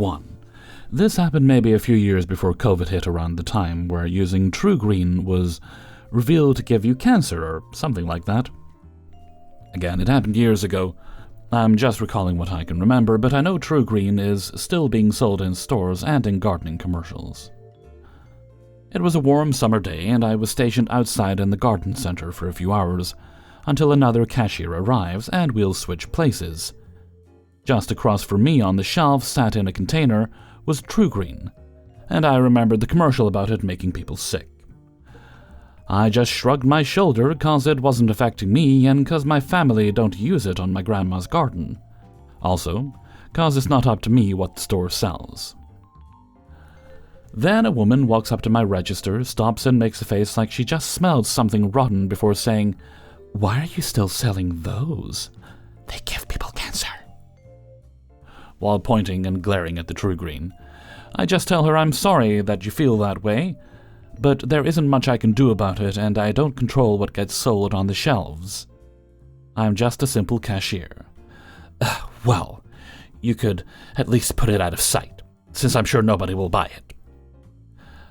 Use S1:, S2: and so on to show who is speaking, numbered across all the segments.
S1: 1. This happened maybe a few years before COVID hit, around the time where using True Green was revealed to give you cancer or something like that. Again, it happened years ago. I'm just recalling what I can remember, but I know True Green is still being sold in stores and in gardening commercials. It was a warm summer day, and I was stationed outside in the garden center for a few hours, until another cashier arrives and we'll switch places. Just across from me on the shelf, sat in a container, was True Green, and I remembered the commercial about it making people sick. I just shrugged my shoulder cause it wasn't affecting me and cause my family don't use it on my grandma's garden. Also, cause it's not up to me what the store sells. Then a woman walks up to my register, stops and makes a face like she just smelled something rotten before saying, "Why are you still selling those? They give people cancer." While pointing and glaring at the True Green, I just tell her I'm sorry that you feel that way, but there isn't much I can do about it and I don't control what gets sold on the shelves. I'm just a simple cashier. Well, you could at least put it out of sight, since I'm sure nobody will buy it.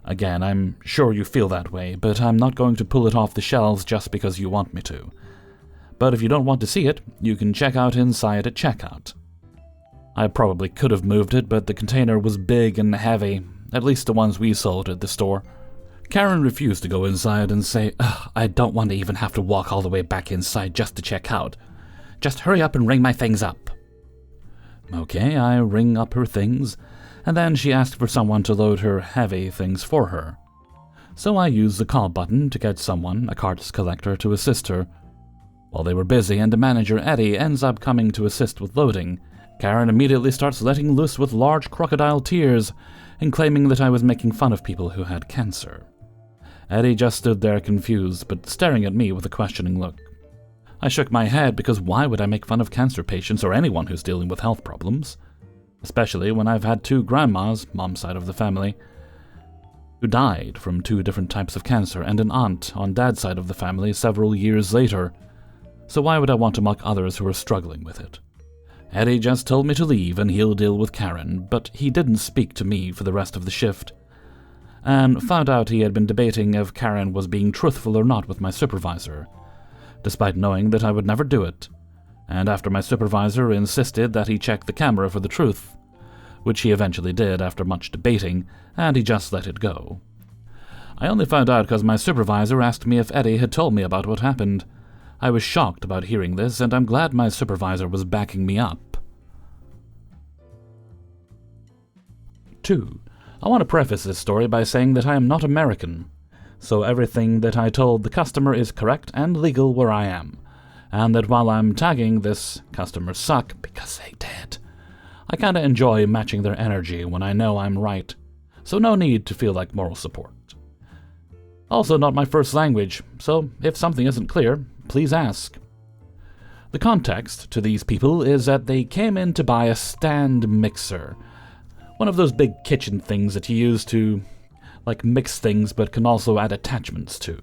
S1: Again, I'm sure you feel that way, but I'm not going to pull it off the shelves just because you want me to. But if you don't want to see it, you can check out inside at checkout. I probably could have moved it, but the container was big and heavy, at least the ones we sold at the store. Karen refused to go inside and say, "I don't want to even have to walk all the way back inside just to check out. Just hurry up and ring my things up." Okay, I ring up her things, and then she asked for someone to load her heavy things for her. So I used the call button to get someone, a cards collector, to assist her. While they were busy and the manager, Eddie, ends up coming to assist with loading, Karen immediately starts letting loose with large crocodile tears and claiming that I was making fun of people who had cancer. Eddie just stood there confused, but staring at me with a questioning look. I shook my head because why would I make fun of cancer patients or anyone who's dealing with health problems? Especially when I've had 2 grandmas, mom's side of the family, who died from 2 different types of cancer, and an aunt on dad's side of the family several years later. So why would I want to mock others who are struggling with it? Eddie just told me to leave and he'll deal with Karen, but he didn't speak to me for the rest of the shift, and found out he had been debating if Karen was being truthful or not with my supervisor, despite knowing that I would never do it, and after my supervisor insisted that he check the camera for the truth, which he eventually did after much debating, and he just let it go. I only found out because my supervisor asked me if Eddie had told me about what happened. I was shocked about hearing this, and I'm glad my supervisor was backing me up. 2. I want to preface this story by saying that I am not American, so everything that I told the customer is correct and legal where I am, and that while I'm tagging this customer suck because they did, I kinda enjoy matching their energy when I know I'm right, so no need to feel like moral support. Also not my first language, so if something isn't clear, please ask. The context to these people is that they came in to buy a stand mixer, one of those big kitchen things that you use to, mix things but can also add attachments to.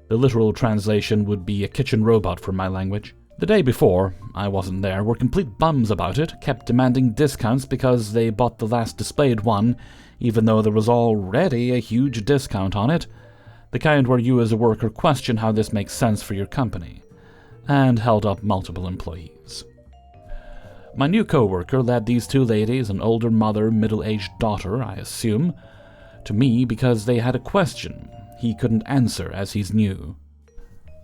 S1: The literal translation would be a kitchen robot from my language. The day before, I wasn't there, were complete bums about it, kept demanding discounts because they bought the last displayed one, even though there was already a huge discount on it, the kind where you as a worker question how this makes sense for your company, and held up multiple employees. My new co-worker led these 2 ladies, an older mother, middle-aged daughter, I assume, to me because they had a question he couldn't answer as he's new.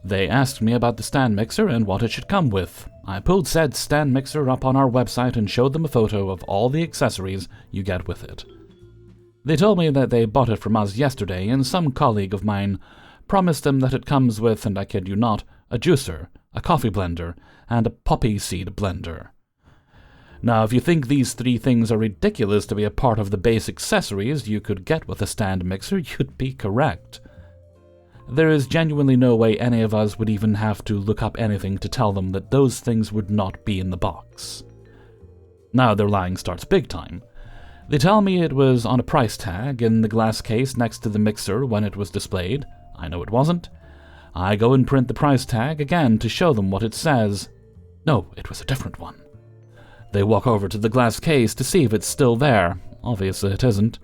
S1: They asked me about the stand mixer and what it should come with. I pulled said stand mixer up on our website and showed them a photo of all the accessories you get with it. They told me that they bought it from us yesterday, and some colleague of mine promised them that it comes with, and I kid you not, a juicer, a coffee blender, and a poppy seed blender. Now, if you think these 3 things are ridiculous to be a part of the base accessories you could get with a stand mixer, you'd be correct. There is genuinely no way any of us would even have to look up anything to tell them that those things would not be in the box. Now their lying starts big time. They tell me it was on a price tag in the glass case next to the mixer when it was displayed. I know it wasn't. I go and print the price tag again to show them what it says. No, it was a different one. They walk over to the glass case to see if it's still there. Obviously it isn't.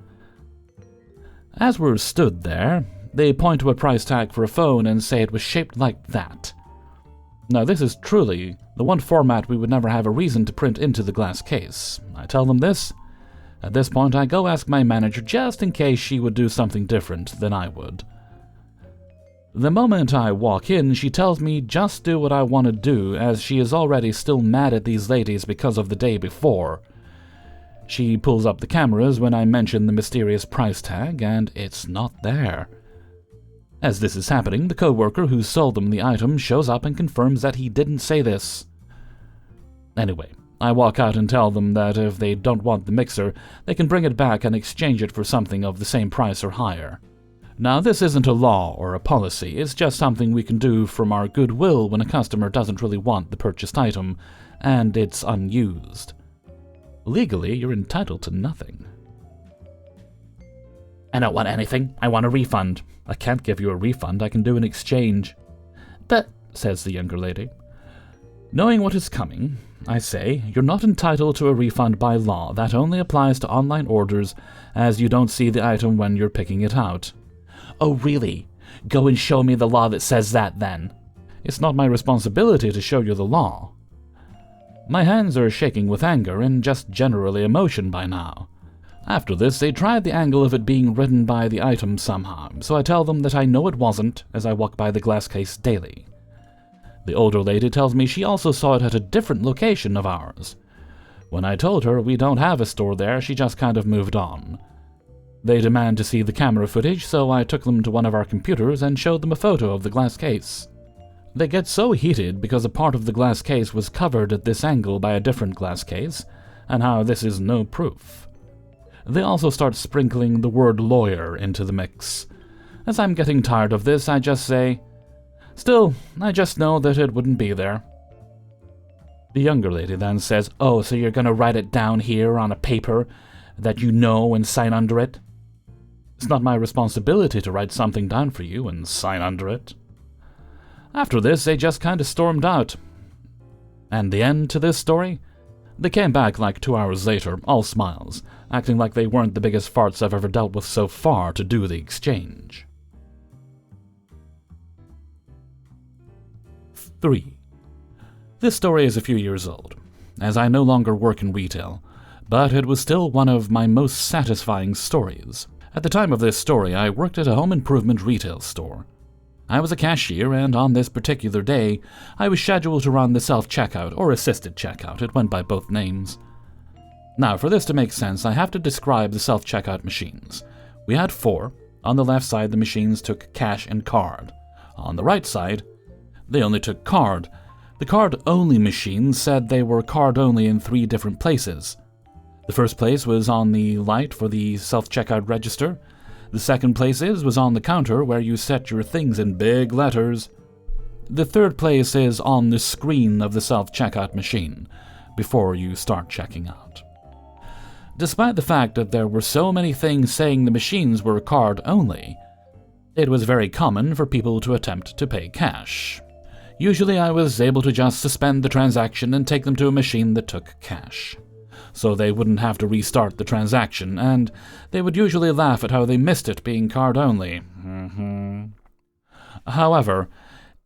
S1: As we're stood there, they point to a price tag for a phone and say it was shaped like that. Now this is truly the one format we would never have a reason to print into the glass case. I tell them this. At this point I go ask my manager just in case she would do something different than I would. The moment I walk in, she tells me just do what I want to do, as she is already still mad at these ladies because of the day before. She pulls up the cameras when I mention the mysterious price tag, and it's not there. As this is happening, the co-worker who sold them the item shows up and confirms that he didn't say this. Anyway, I walk out and tell them that if they don't want the mixer, they can bring it back and exchange it for something of the same price or higher. Now, this isn't a law or a policy, it's just something we can do from our goodwill when a customer doesn't really want the purchased item, and it's unused. Legally, you're entitled to nothing. I don't want anything, I want a refund. I can't give you a refund, I can do an exchange. But, says the younger lady. Knowing what is coming, I say, you're not entitled to a refund by law. That only applies to online orders, as you don't see the item when you're picking it out. Oh, really? Go and show me the law that says that, then. It's not my responsibility to show you the law. My hands are shaking with anger and just generally emotion by now. After this, they tried the angle of it being written by the item somehow, so I tell them that I know it wasn't, as I walk by the glass case daily. The older lady tells me she also saw it at a different location of ours. When I told her we don't have a store there, she just kind of moved on. They demand to see the camera footage, so I took them to one of our computers and showed them a photo of the glass case. They get so heated because a part of the glass case was covered at this angle by a different glass case, and how this is no proof. They also start sprinkling the word lawyer into the mix. As I'm getting tired of this, I just say, still, I just know that it wouldn't be there. The younger lady then says, oh, so you're gonna write it down here on a paper that you know and sign under it? It's not my responsibility to write something down for you and sign under it. After this, they just kinda stormed out. And the end to this story? They came back like 2 hours later, all smiles, acting like they weren't the biggest farts I've ever dealt with so far to do the exchange. 3. This story is a few years old, as I no longer work in retail, but it was still one of my most satisfying stories. At the time of this story, I worked at a home improvement retail store. I was a cashier, and on this particular day, I was scheduled to run the self-checkout, or assisted checkout, it went by both names. Now, for this to make sense, I have to describe the self-checkout machines. We had 4. On the left side, the machines took cash and card. On the right side, they only took card. The card-only machines said they were card-only in 3 different places. The first place was on the light for the self-checkout register. The second place was on the counter where you set your things in big letters. The third place is on the screen of the self-checkout machine, before you start checking out. Despite the fact that there were so many things saying the machines were card-only, it was very common for people to attempt to pay cash. Usually I was able to just suspend the transaction and take them to a machine that took cash, so they wouldn't have to restart the transaction, and they would usually laugh at how they missed it being card-only. However,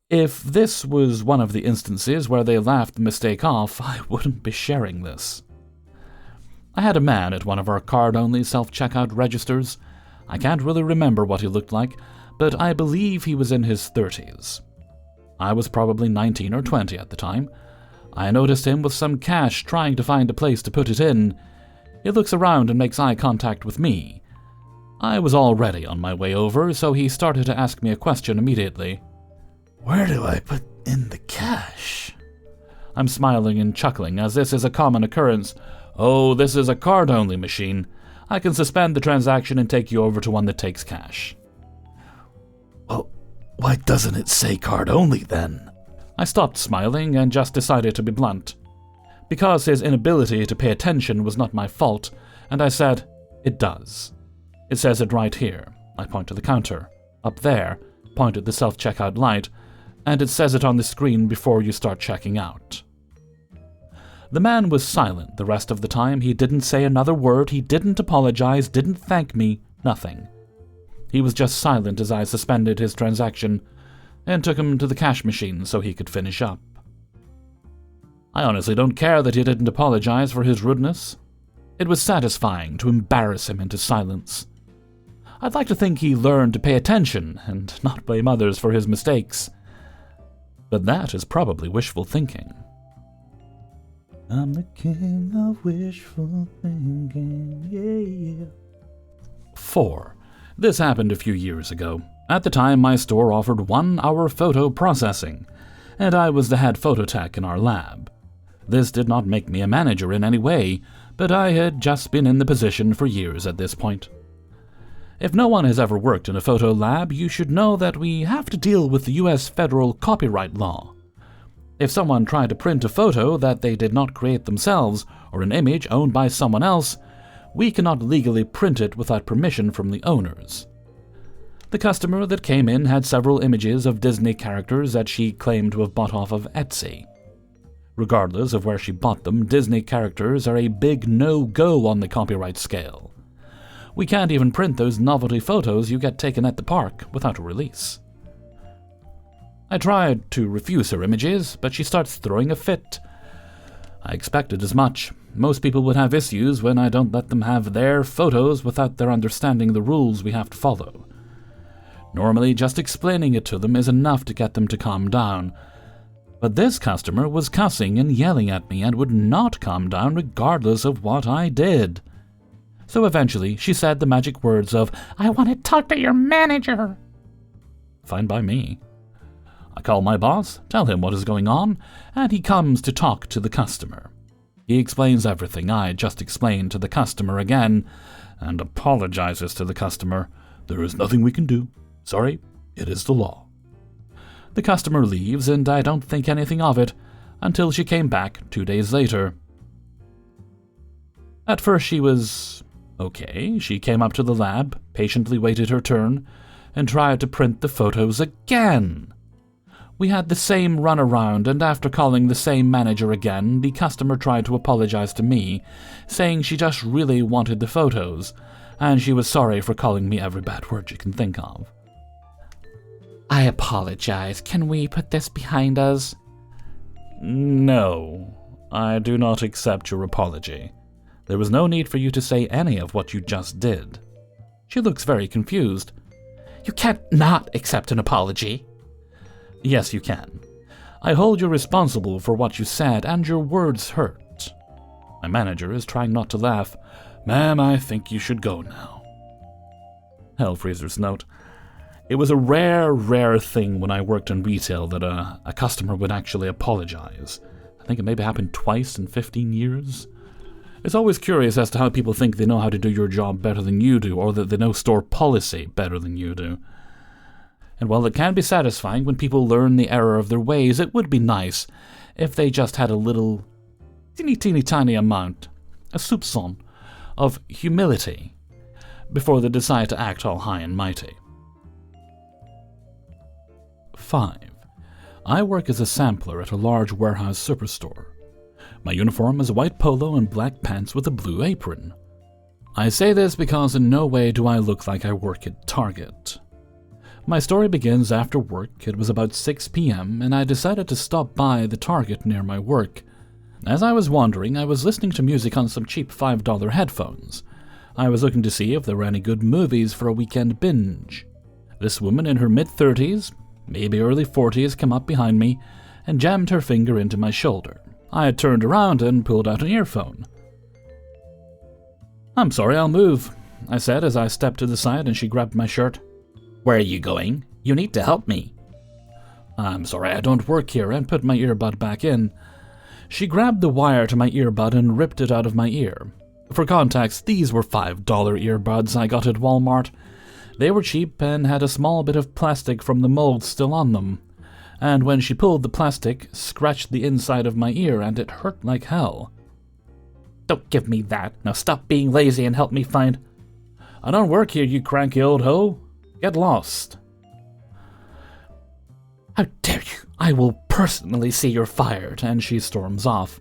S1: if this was one of the instances where they laughed the mistake off, I wouldn't be sharing this. I had a man at one of our card-only self-checkout registers. I can't really remember what he looked like, but I believe he was in his 30s. I was probably 19 or 20 at the time. I noticed him with some cash trying to find a place to put it in. He looks around and makes eye contact with me. I was already on my way over, so he started to ask me a question immediately. Where do I put in the cash? I'm smiling and chuckling, as this is a common occurrence. Oh, this is a card-only machine. I can suspend the transaction and take you over to one that takes cash. Well, why doesn't it say card-only then? I stopped smiling and just decided to be blunt. Because his inability to pay attention was not my fault, and I said, it does. It says it right here. I point to the counter. Up there, point at the self-checkout light, and it says it on the screen before you start checking out. The man was silent the rest of the time. He didn't say another word, he didn't apologize, didn't thank me, nothing. He was just silent as I suspended his transaction and took him to the cash machine so he could finish up. I honestly don't care that he didn't apologize for his rudeness. It was satisfying to embarrass him into silence. I'd like to think he learned to pay attention and not blame others for his mistakes. But that is probably wishful thinking. I'm the king of wishful thinking, yeah. 4. This happened a few years ago. At the time, my store offered 1-hour photo processing, and I was the head phototech in our lab. This did not make me a manager in any way, but I had just been in the position for years at this point. If no one has ever worked in a photo lab, you should know that we have to deal with the US federal copyright law. If someone tried to print a photo that they did not create themselves, or an image owned by someone else, we cannot legally print it without permission from the owners. The customer that came in had several images of Disney characters that she claimed to have bought off of Etsy. Regardless of where she bought them, Disney characters are a big no-go on the copyright scale. We can't even print those novelty photos you get taken at the park without a release. I tried to refuse her images, but she starts throwing a fit. I expected as much. Most people would have issues when I don't let them have their photos without their understanding the rules we have to follow. Normally, just explaining it to them is enough to get them to calm down. But this customer was cussing and yelling at me and would not calm down regardless of what I did. So eventually, she said the magic words of, "I want to talk to your manager." Fine by me. I call my boss, tell him what is going on, and he comes to talk to the customer. He explains everything I just explained to the customer again, and apologizes to the customer. There is nothing we can do. Sorry, it is the law. The customer leaves, and I don't think anything of it until she came back 2 days later. At first she was okay. She came up to the lab, patiently waited her turn, and tried to print the photos again. We had the same runaround, and after calling the same manager again, the customer tried to apologize to me, saying she just really wanted the photos, and she was sorry for calling me every bad word you can think of. I apologize. Can we put this behind us? No, I do not accept your apology. There was no need for you to say any of what you just did. She looks very confused. You can't not accept an apology. Yes, you can. I hold you responsible for what you said, and your words hurt. My manager is trying not to laugh. Ma'am, I think you should go now. Hellfreezer's note. It was a rare thing when I worked in retail that a customer would actually apologize. I think it maybe happened twice in 15 years. It's always curious as to how people think they know how to do your job better than you do, or that they know store policy better than you do. And while it can be satisfying when people learn the error of their ways, it would be nice if they just had a little, teeny tiny amount, a soupçon, of humility before they decide to act all high and mighty. 5. I work as a sampler at a large warehouse superstore. My uniform is a white polo and black pants with a blue apron. I say this because in no way do I look like I work at Target. My story begins after work. It was about 6 p.m., and I decided to stop by the Target near my work. As I was wandering, I was listening to music on some cheap $5 headphones. I was looking to see if there were any good movies for a weekend binge. This woman in her mid-30s, maybe early 40s, came up behind me and jammed her finger into my shoulder. I had turned around and pulled out an earphone. "I'm sorry, I'll move," I said as I stepped to the side and she grabbed my shirt. "Where are you going? You need to help me." "I'm sorry, I don't work here," and put my earbud back in. She grabbed the wire to my earbud and ripped it out of my ear. For context, these were $5 earbuds I got at Walmart. They were cheap and had a small bit of plastic from the mold still on them. And when she pulled the plastic, scratched the inside of my ear, and it hurt like hell. "Don't give me that. Now stop being lazy and help me find—" "I don't work here, you cranky old hoe. Get lost." "How dare you! I will personally see you're fired," and she storms off.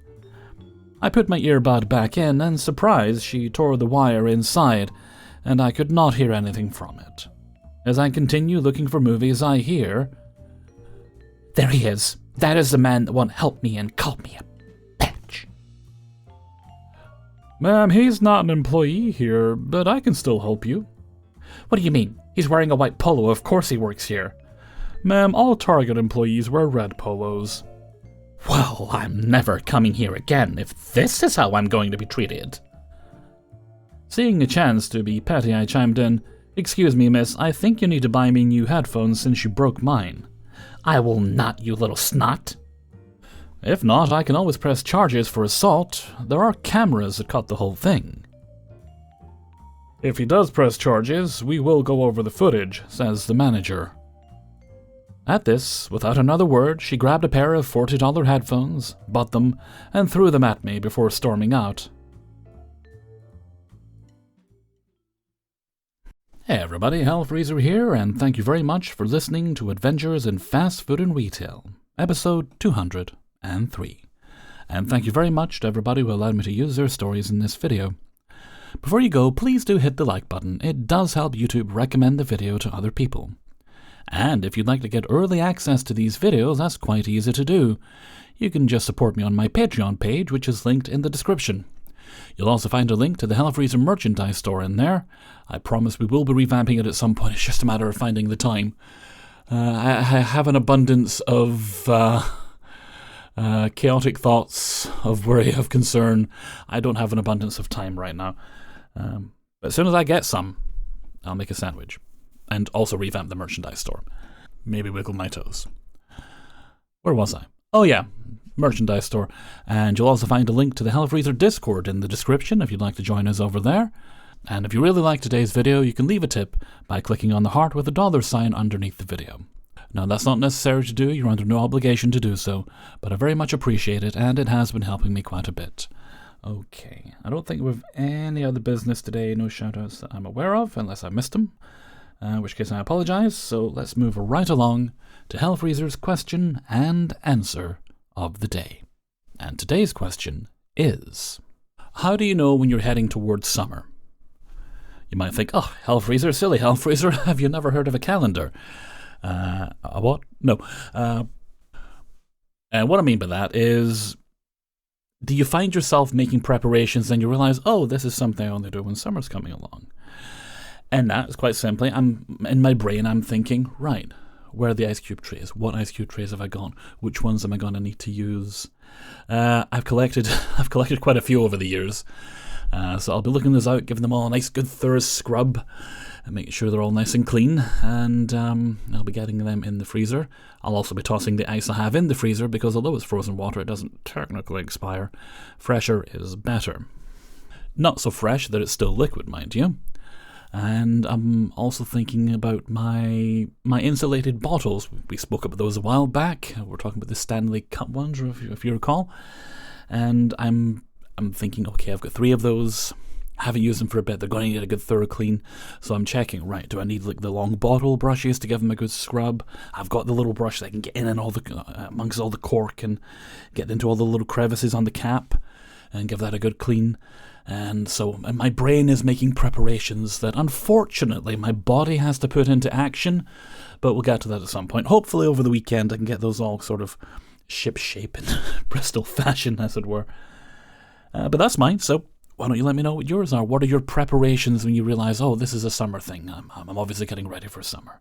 S1: I put my earbud back in, and surprised, she tore the wire inside, and I could not hear anything from it. As I continue looking for movies, I hear, "There he is. That is the man that won't help me and called me a bitch." "Ma'am, he's not an employee here, but I can still help you." "What do you mean? He's wearing a white polo. Of course he works here." "Ma'am, all Target employees wear red polos." "Well, I'm never coming here again if this is how I'm going to be treated." Seeing a chance to be petty, I chimed in, "Excuse me, miss, I think you need to buy me new headphones since you broke mine." "I will not, you little snot." "If not, I can always press charges for assault. There are cameras that caught the whole thing." "If he does press charges, we will go over the footage," says the manager. At this, without another word, she grabbed a pair of $40 headphones, bought them, and threw them at me before storming out. Hey everybody, Hellfreezer here, and thank you very much for listening to Adventures in Fast Food and Retail, episode 203. And thank you very much to everybody who allowed me to use their stories in this video. Before you go, please do hit the like button. It does help YouTube recommend the video to other people. And if you'd like to get early access to these videos, that's quite easy to do. You can just support me on my Patreon page, which is linked in the description. You'll also find a link to the Hellfreezer merchandise store in there. I promise we will be revamping it at some point. It's just a matter of finding the time. I have an abundance of chaotic thoughts, of worry, of concern. I don't have an abundance of time right now. But as soon as I get some, I'll make a sandwich. And also revamp the merchandise store. Maybe wiggle my toes. Where was I? Oh yeah, merchandise store. And you'll also find a link to the Hellfreezer Discord in the description if you'd like to join us over there. And if you really like today's video, you can leave a tip by clicking on the heart with a $sign underneath the video. Now that's not necessary to do, you're under no obligation to do so, but I very much appreciate it, and it has been helping me quite a bit. Okay, I don't think we have any other business today, no shoutouts that I'm aware of, unless I missed them. In which case I apologize, so let's move right along to Hellfreezer's question and answer of the day. And today's question is, how do you know when you're heading towards summer? You might think, oh, Hellfreezer, silly Hellfreezer, have you never heard of a calendar? A what? No. And what I mean by that is, do you find yourself making preparations and you realize, oh, this is something I only do when summer's coming along? And that is quite simply, in my brain, I'm thinking, right, where are the ice cube trays? What ice cube trays have I got? Which ones am I going to need to use? I've collected quite a few over the years. So I'll be looking those out, giving them all a nice good thorough scrub, and making sure they're all nice and clean. And I'll be getting them in the freezer. I'll also be tossing the ice I have in the freezer, because although it's frozen water, it doesn't technically expire. Fresher is better. Not so fresh that it's still liquid, mind you. And I'm also thinking about my insulated bottles. We spoke about those a while back. We're talking about the Stanley Cup ones, if you recall. And I'm thinking, okay, I've got 3 of those. I haven't used them for a bit. They're going to get a good thorough clean. So I'm checking, right, do I need like the long bottle brushes to give them a good scrub? I've got the little brush that I can get in and all the amongst all the cork and get into all the little crevices on the cap and give that a good clean. And so my brain is making preparations that unfortunately my body has to put into action, but we'll get to that at some point. Hopefully over the weekend I can get those all sort of ship-shape in Bristol fashion, as it were. But that's mine, so why don't you let me know what yours are? What are your preparations when you realize, oh, this is a summer thing. I'm obviously getting ready for summer.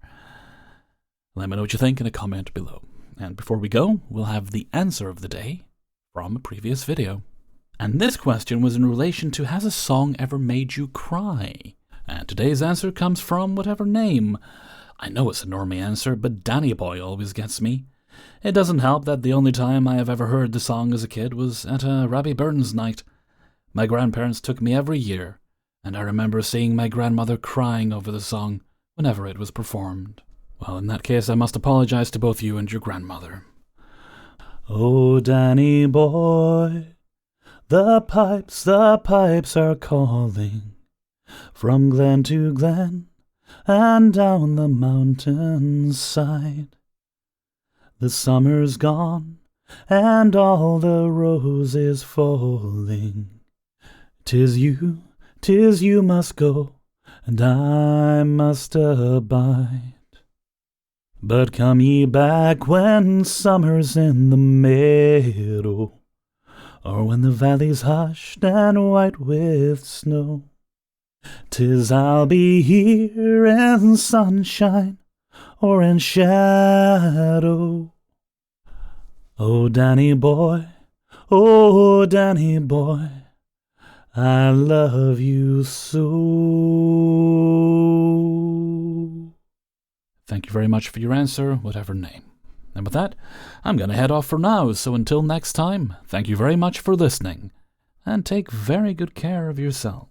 S1: Let me know what you think in a comment below. And before we go, we'll have the answer of the day from a previous video. And this question was in relation to, has a song ever made you cry? And today's answer comes from whatever name. I know it's a normie answer, but Danny Boy always gets me. It doesn't help that the only time I have ever heard the song as a kid was at a Robbie Burns night. My grandparents took me every year, and I remember seeing my grandmother crying over the song whenever it was performed. Well, in that case, I must apologize to both you and your grandmother. Oh, Danny Boy, the pipes are calling, from glen to glen and down the mountainside. The summer's gone and all the roses falling. 'Tis you must go, and I must abide. But come ye back when summer's in the meadow, or when the valley's hushed and white with snow. 'Tis I'll be here in sunshine or in shadow. Oh, Danny boy, I love you so. Thank you very much for your answer, whatever name. And with that, I'm going to head off for now, so until next time, thank you very much for listening, and take very good care of yourself.